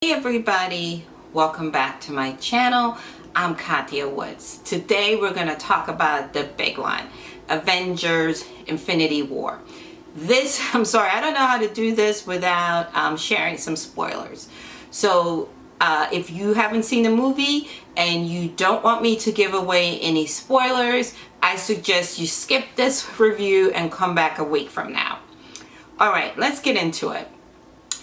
Hey everybody, welcome back to my channel. I'm Katya Woods. Today we're going to talk about the big one, Avengers Infinity War. I'm sorry, I don't know how to do this without sharing some spoilers. So if you haven't seen the movie and you don't want me to give away any spoilers, I suggest you skip this review and come back a week from now. Alright, let's get into it.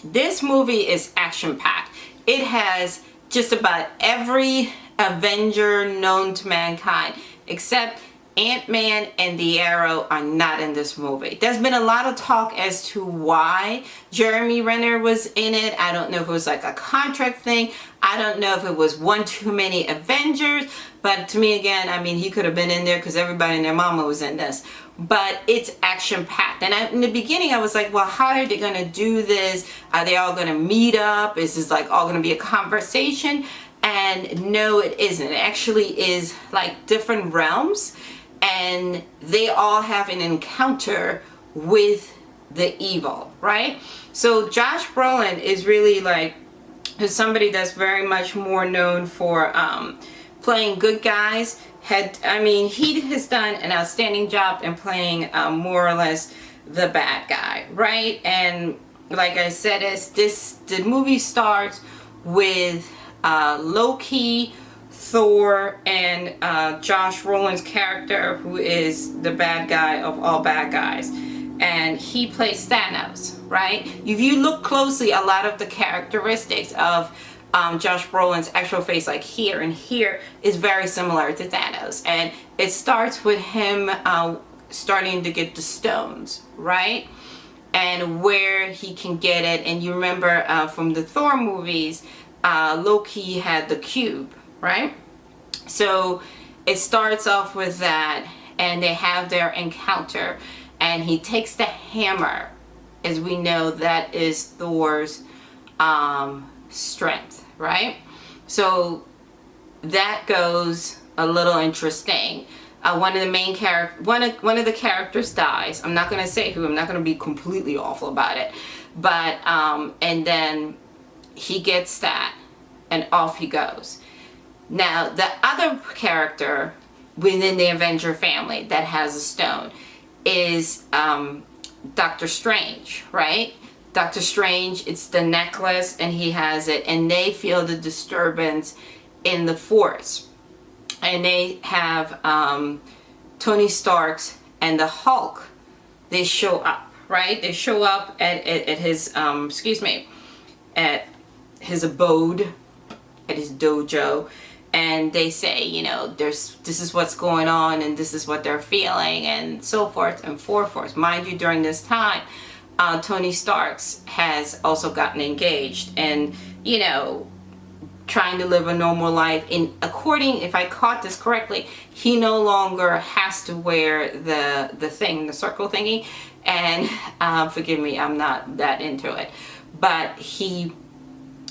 This movie is action-packed. It has just about every Avenger known to mankind, except Ant-Man and the Arrow are not in this movie. There's been a lot of talk as to why Jeremy Renner was in it. I don't know if it was like a contract thing. I don't know if it was one too many Avengers. But to me, again, I mean, he could have been in there because everybody and their mama was in this. But it's action-packed. And in the beginning, I was like, well, how are they going to do this? Are they all going to meet up? Is this like all going to be a conversation? And no, it isn't. It actually is like different realms. And they all have an encounter with the evil, right? So Josh Brolin is really like somebody that's very much more known for playing good guys. He has done an outstanding job in playing more or less the bad guy, right? And like I said, the movie starts with Loki, Thor, and Josh Brolin's character, who is the bad guy of all bad guys, and he plays Thanos, right? If you look closely, a lot of the characteristics of Josh Brolin's actual face, like here and here, is very similar to Thanos. And it starts with him starting to get the stones, right? And where he can get it. And you remember from the Thor movies, Loki had the cube, right? So it starts off with that, and they have their encounter, and he takes the hammer. As we know, that is Thor's strength, right? So that goes a little interesting. One of the characters dies. I'm not going to say who. I'm not going to be completely awful about it. But and then he gets that, and off he goes. Now, the other character within the Avenger family that has a stone is Doctor Strange, right? Doctor Strange, it's the necklace, and he has it, and they feel the disturbance in the Force. And they have Tony Stark's and the Hulk. They show up, right? They show up at his at his abode, at his dojo, and they say, you know, this is what's going on, and this is what they're feeling, and so forth and forth. Mind you, during this time, Tony Stark's has also gotten engaged, and you know, trying to live a normal life. If I caught this correctly, he no longer has to wear the circle thingy. And forgive me, I'm not that into it, but he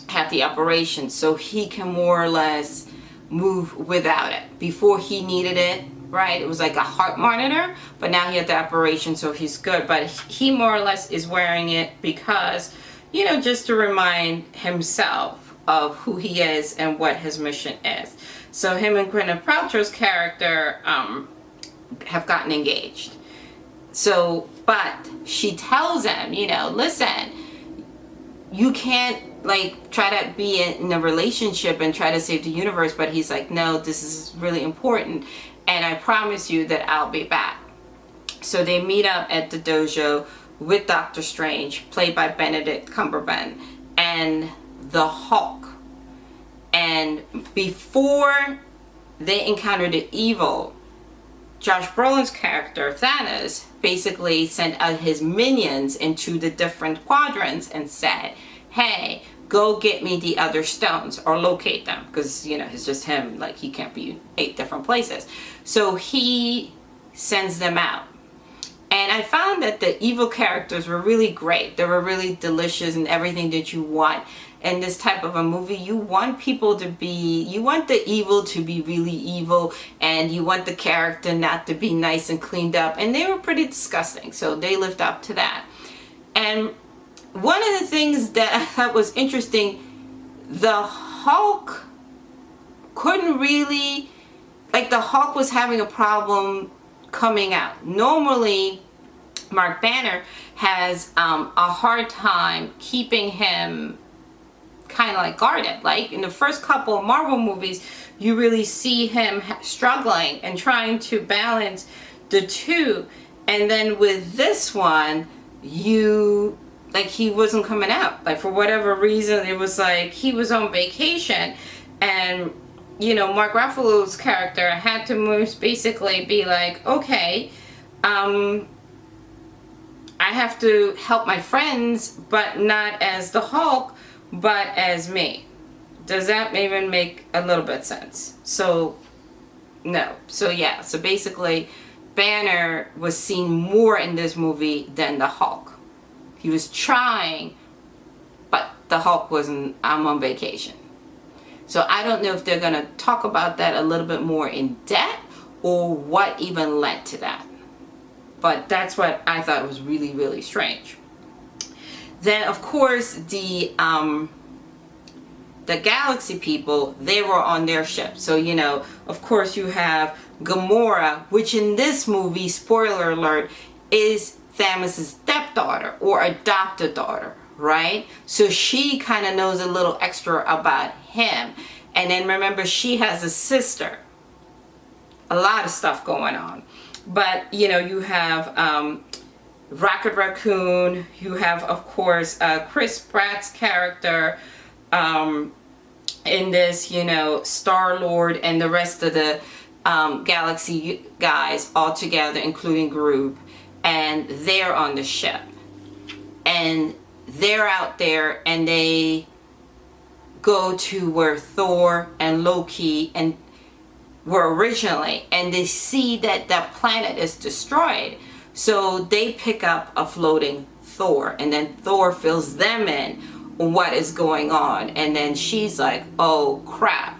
had the operation, so he can more or less move without it. Before he needed it, right? It was like a heart monitor, but now he had the operation, so he's good. But he more or less is wearing it because, you know, just to remind himself of who he is and what his mission is. So him and Gwyneth Paltrow's character have gotten engaged. So, but she tells him, you know, listen, you can't like try to be in a relationship and try to save the universe. But he's like, no, this is really important, and I promise you that I'll be back. So they meet up at the dojo with Doctor Strange, played by Benedict Cumberbatch, and the Hulk. And before they encounter the evil, Josh Brolin's character, Thanos, basically sent out his minions into the different quadrants and said, hey, go get me the other stones, or locate them, because, you know, it's just him, like, he can't be 8 different places. So he sends them out. And I found that the evil characters were really great. They were really delicious and everything that you want in this type of a movie. You want the evil to be really evil, and you want the character not to be nice and cleaned up. And they were pretty disgusting, so they lived up to that. And one of the things that I thought was interesting, the Hulk couldn't really, like, the Hulk was having a problem coming out. Normally, Mark Banner has a hard time keeping him kind of like guarded. Like in the first couple of Marvel movies, you really see him struggling and trying to balance the two. And then with this one, like, he wasn't coming out. Like, for whatever reason, it was like he was on vacation, and Mark Ruffalo's character had to basically be like, okay, I have to help my friends, but not as the Hulk, but as me. Does that even make a little bit sense? So, no. So, yeah. So, basically, Banner was seen more in this movie than the Hulk. He was trying, but the Hulk wasn't. I'm on vacation. So, I don't know if they're going to talk about that a little bit more in depth, or what even led to that. But that's what I thought was really, really strange. Then, of course, the Galaxy people, they were on their ship. So, of course, you have Gamora, which in this movie, spoiler alert, is Thanos' stepdaughter or adopted daughter, right? So she kind of knows a little extra about him. And then remember, she has a sister. A lot of stuff going on. But, you have Rocket Raccoon. You have, of course, Chris Pratt's character in this, Star-Lord, and the rest of the Galaxy guys all together, including Groot. And they're on the ship. And they're out there, and they go to where Thor and Loki and were originally, and they see that that planet is destroyed. So they pick up a floating Thor, and then Thor fills them in on what is going on. And then she's like, oh crap,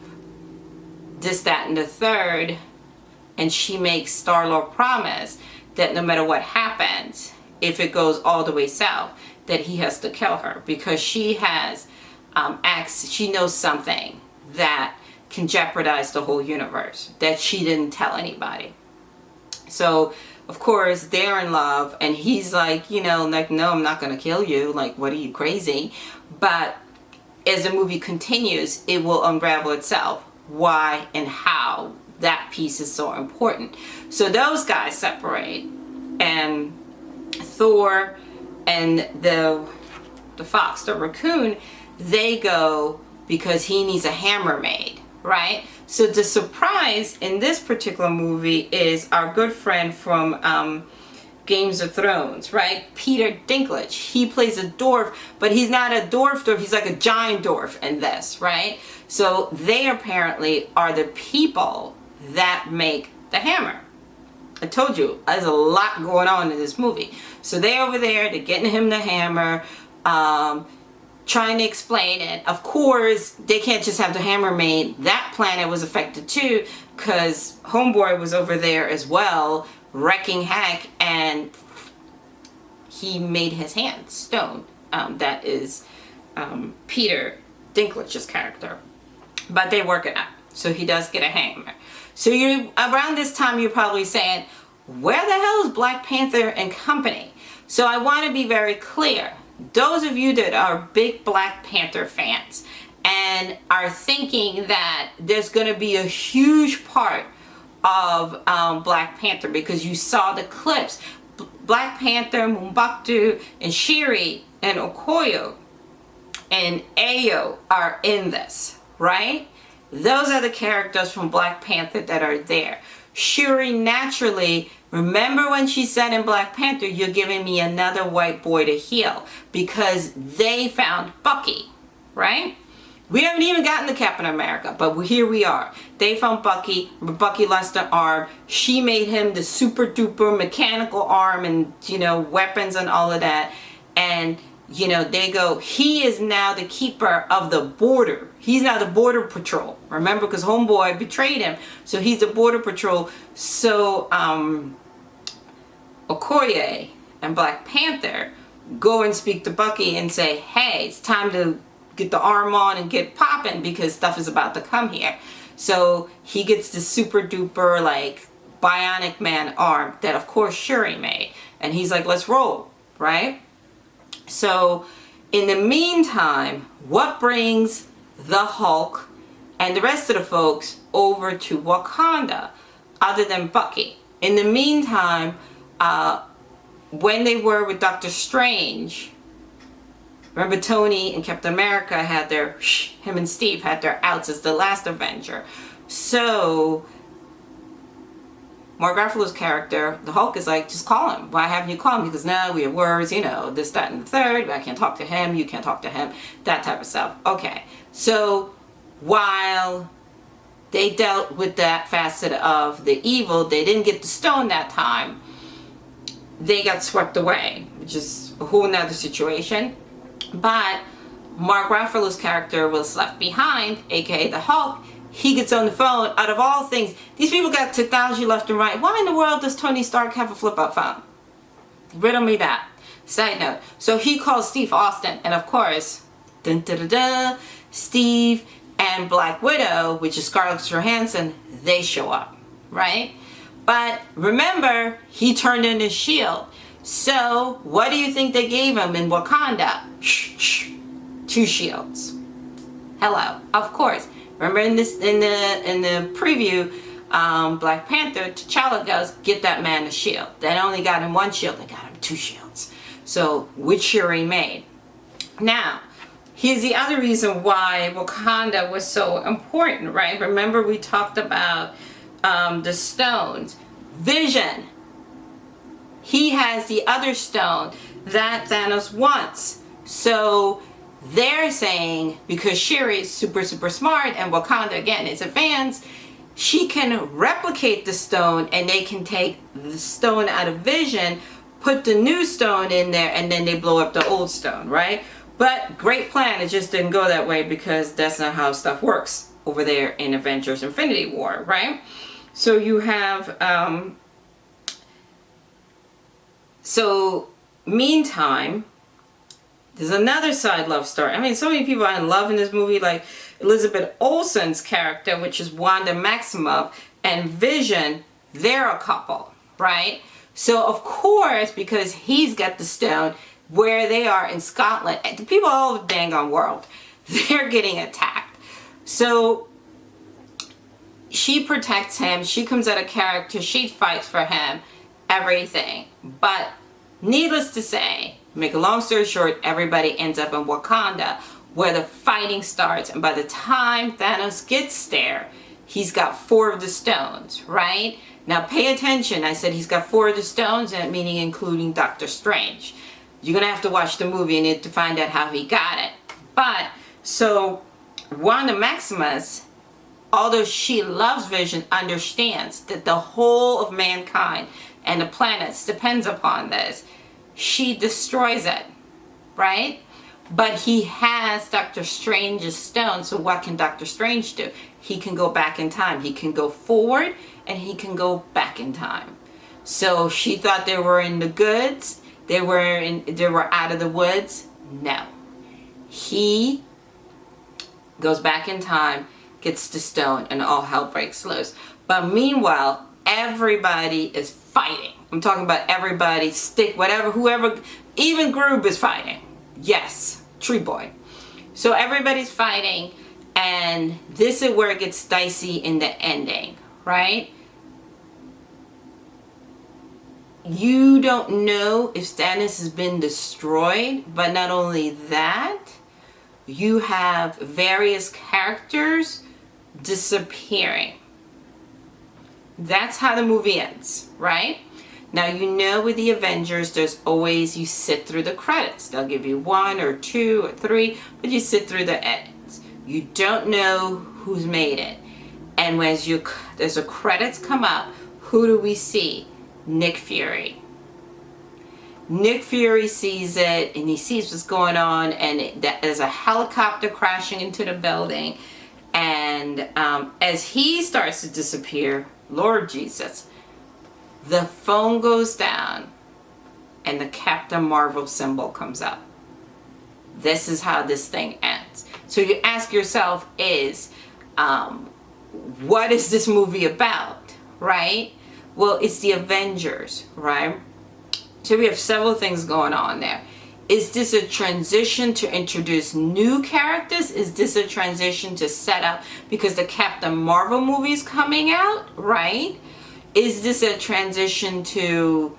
this, that, and the third. And she makes Star-Lord promise that no matter what happens, if it goes all the way south, that he has to kill her, because she has she knows something that can jeopardize the whole universe that she didn't tell anybody. So, of course, they're in love, and he's like, like, no, I'm not going to kill you. Like, what are you, crazy? But as the movie continues, it will unravel itself why and how that piece is so important. So those guys separate, and Thor and the fox, the raccoon, they go because he needs a hammer made, right? So the surprise in this particular movie is our good friend from Games of Thrones, right? Peter Dinklage. He plays a dwarf, but he's not a dwarf, he's like a giant dwarf in this, right? So they apparently are the people that make the hammer. I told you, there's a lot going on in this movie. So they're over there, they're getting him the hammer, trying to explain it. Of course, they can't just have the hammer made. That planet was affected too, because Homeboy was over there as well, wrecking heck, and he made his hand stone. That is Peter Dinklage's character. But they work it out. So he does get a hammer. So around this time, you're probably saying, where the hell is Black Panther and company? So I want to be very clear. Those of you that are big Black Panther fans and are thinking that there's going to be a huge part of Black Panther because you saw the clips. Black Panther, M'Baku, and Shuri, and Okoye, and Ayo are in this, right? Those are the characters from Black Panther that are there. Shuri, naturally, remember when she said in Black Panther, you're giving me another white boy to heal, because they found Bucky, right? We haven't even gotten to Captain America, but here we are. They found Bucky. Bucky lost an arm. She made him the super duper mechanical arm and, weapons and all of that. And, they go, he is now the keeper of the border. He's now the border patrol. Remember, because Homeboy betrayed him. So he's the border patrol. So, Okoye and Black Panther go and speak to Bucky and say, hey, it's time to get the arm on and get popping because stuff is about to come here. So he gets the super duper like bionic man arm that of course Shuri made. And he's like, let's roll, right? So in the meantime, what brings the Hulk and the rest of the folks over to Wakanda other than Bucky? In the meantime, when they were with Doctor Strange, remember Tony and Captain America had their, him and Steve had their outs as the last Avenger. So Mark Ruffalo's character, the Hulk, is like, just call him. Why haven't you called him? Because no, we have words, you know, this, that, and the third. I can't talk to him. You can't talk to him. That type of stuff. Okay. So while they dealt with that facet of the evil, they didn't get the stone that time. They got swept away, which is a whole nother situation. But Mark Ruffalo's character was left behind, aka the Hulk. He gets on the phone. Out of all things, these people got technology left and right. Why in the world does Tony Stark have a flip-up phone? Riddle me that. Side note. So he calls Steve Austin, and of course, dun, dun, dun, dun, Steve and Black Widow, which is Scarlett Johansson, they show up, right? But remember, he turned in his shield. So what do you think they gave him in Wakanda? 2 shields. Hello, of course. Remember in the preview, Black Panther, T'Challa goes, get that man a shield. They only got him 1 shield, they got him 2 shields. So which Shuri made. Now, here's the other reason why Wakanda was so important, right? Remember we talked about the stones. Vision. He has the other stone that Thanos wants. So they're saying, because Shuri is super, super smart and Wakanda, again, is advanced, she can replicate the stone and they can take the stone out of Vision, put the new stone in there, and then they blow up the old stone, right? But great plan, it just didn't go that way because that's not how stuff works over there in Avengers Infinity War, right? So you have, meantime, there's another side love story. I mean, so many people are in love in this movie, like Elizabeth Olsen's character, which is Wanda Maximoff, and Vision, they're a couple, right? So, of course, because he's got the stone, where they are in Scotland, the people all over the dang on world, they're getting attacked. So she protects him, she comes out of character, she fights for him, everything. But needless to say, make a long story short, everybody ends up in Wakanda where the fighting starts. And by the time Thanos gets there, he's got 4 of the stones, right? Now pay attention, I said he's got 4 of the stones, and meaning including Doctor Strange. You're going to have to watch the movie in it to find out how he got it. But, so, Wanda Maximoff, although she loves Vision, understands that the whole of mankind and the planets depends upon this. She destroys it, right? But he has Doctor Strange's stone, so what can Doctor Strange do? He can go back in time. He can go forward, and he can go back in time. So she thought they were in the goods. They were out of the woods. No. He goes back in time, gets the stone, and all hell breaks loose. But meanwhile, everybody is fighting. I'm talking about everybody, stick, whatever, whoever, even Groob is fighting. Yes, Tree Boy. So everybody's fighting, and this is where it gets dicey in the ending, right? You don't know if Thanos has been destroyed, but not only that, you have various characters disappearing. That's how the movie ends, right? Now, you know with the Avengers, there's always, you sit through the credits. They'll give you 1 or 2 or 3, but you sit through the edits. You don't know who's made it. And as the credits come up, who do we see? Nick Fury. Nick Fury sees it, and he sees what's going on, and there's a helicopter crashing into the building. And as he starts to disappear, Lord Jesus, the phone goes down, and the Captain Marvel symbol comes up. this is how this thing ends. So you ask yourself is, what is this movie about, right? Well, it's the Avengers, right? So we have several things going on there. Is this a transition to introduce new characters? Is this a transition to set up because the Captain Marvel movie is coming out, right? Is this a transition to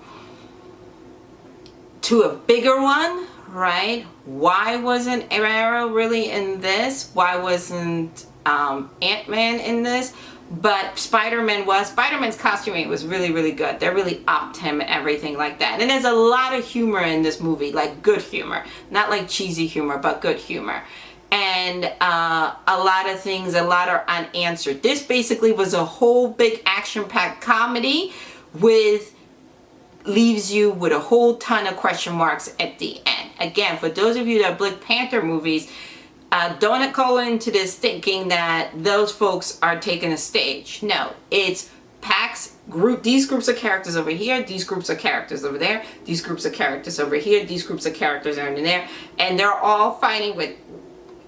a bigger one, right? Why wasn't Arrow really in this? Why wasn't Ant-Man in this? But Spider-Man was. Spider-Man's costuming was really, really good. They really upped him and everything like that. And there's a lot of humor in this movie, like good humor. Not like cheesy humor, but good humor. And a lot of things, a lot are unanswered. This basically was a whole big action-packed comedy with leaves you with a whole ton of question marks at the end. Again, for those of you that Black Panther movies, don't go into this thinking that those folks are taking a stage. No, it's packs these groups of characters over here, these groups of characters over there, these groups of characters over here, these groups of characters are in there, and they're all fighting with,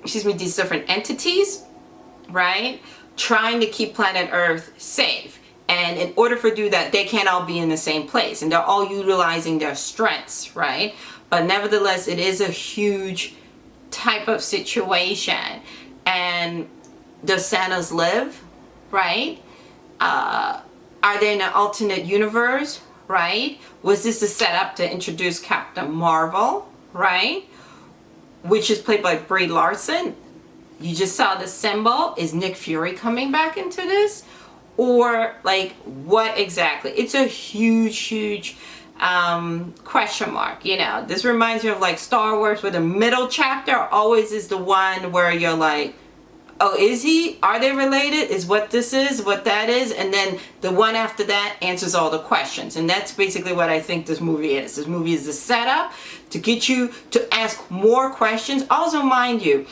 these different entities, right? Trying to keep planet Earth safe. And in order for do that, they can't all be in the same place, and they're all utilizing their strengths, right? But nevertheless, it is a huge type of situation. And does Thanos live, right? Are they in an alternate universe, right? Was this a setup to introduce Captain Marvel, right? Which is played by Brie Larson. You just saw the symbol. Is Nick Fury coming back into this? Or like what exactly? It's a huge question mark. You know, this reminds me of like Star Wars, where the middle chapter always is the one where you're like, oh, is he? Are they related? Is what this is, what that is? And then the one after that answers all the questions. And that's basically what I think this movie is. This movie is the setup to get you to ask more questions. Also, mind you,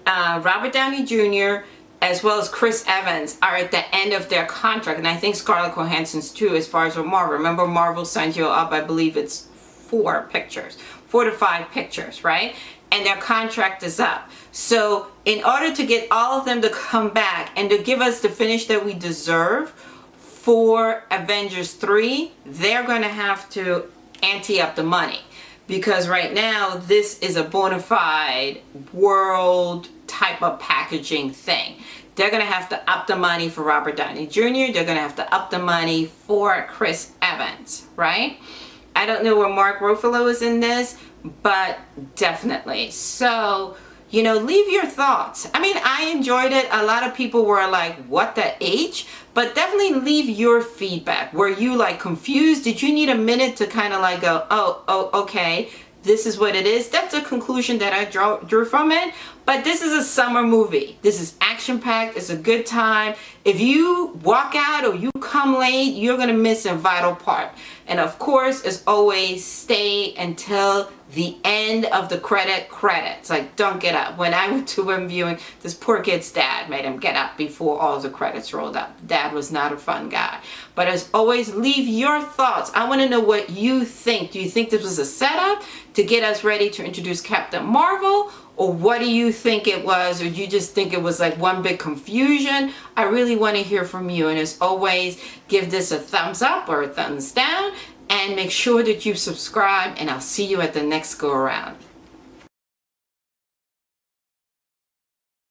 Robert Downey Jr. as well as Chris Evans are at the end of their contract, and I think Scarlett Johansson's too, as far as with Marvel. Remember, Marvel signed you up, I believe it's 4 to 5 pictures, right? And their contract is up. So in order to get all of them to come back and to give us the finish that we deserve for Avengers 3, they're going to have to ante up the money. Because right now, this is a bona fide world type of packaging thing. They're going to have to up the money for Robert Downey Jr. They're going to have to up the money for Chris Evans, right? I don't know where Mark Ruffalo is in this, but definitely. So, you know, leave your thoughts. I mean, I enjoyed it. A lot of people were like, what the H? But definitely leave your feedback. Were you like confused? Did you need a minute to kind of like go, oh, okay, this is what it is? That's a conclusion that I drew from it. But this is a summer movie. This is action-packed. It's a good time. If you walk out or you come late, you're going to miss a vital part. And of course, as always, stay until the end of the credits. Like, don't get up. When I went to a viewing, this poor kid's dad made him get up before all the credits rolled up. Dad was not a fun guy. But as always, leave your thoughts. I want to know what you think. Do you think this was a setup to get us ready to introduce Captain Marvel? Or what do you think it was? Or do you just think it was like one big confusion? I really want to hear from you. And as always, give this a thumbs up or a thumbs down. And make sure that you subscribe. And I'll see you at the next go around.